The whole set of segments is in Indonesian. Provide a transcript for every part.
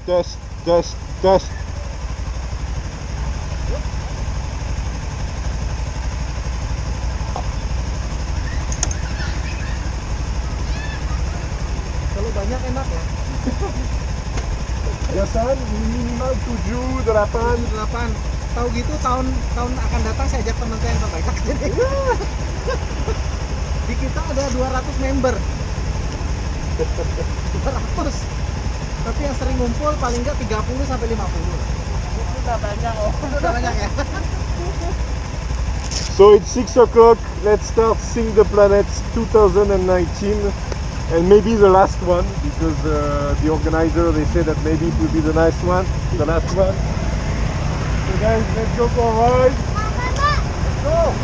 test. Kalau banyak enak ya. Biasaan minimal 7, 8. 8. Tahu gitu tahun akan datang saya ajak teman saya yang terbanyak. Di kita ada 200 member. 200. Tapi yang sering ngumpul paling nggak 30 sampai 50. Udah banyak oh. Udah banyak ya. So it's 6 o'clock. Let's start Sing the Planet 2019. And maybe the last one, because the organizer, they say that maybe it will be the last one. So guys, let's go for a ride. Let's go.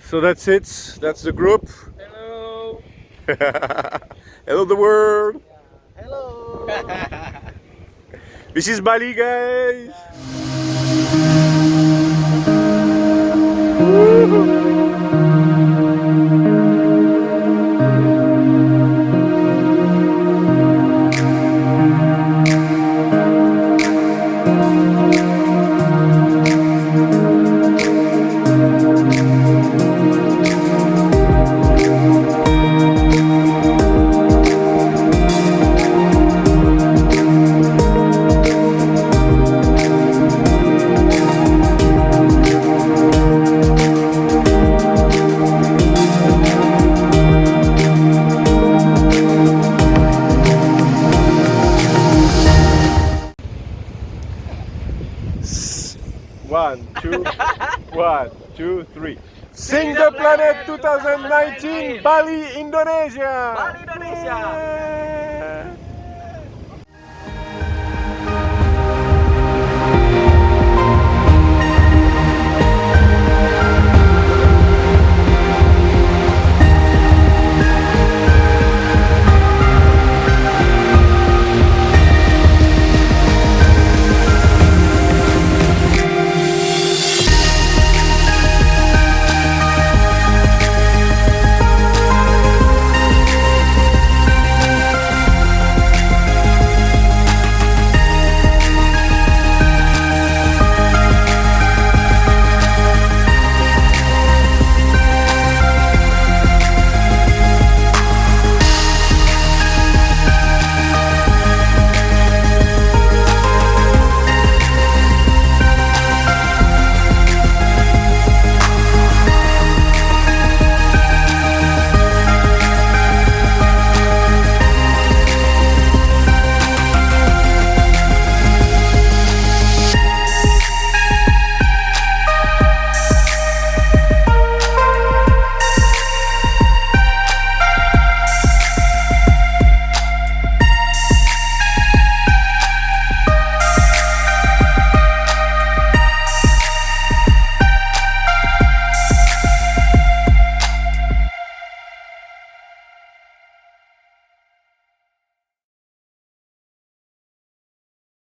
So that's it. That's the group. Hello. Hello the world. Hello. This is Bali, guys. One, two, three. Sing the Planet 2019, Bali, Indonesia. Bali Indonesia.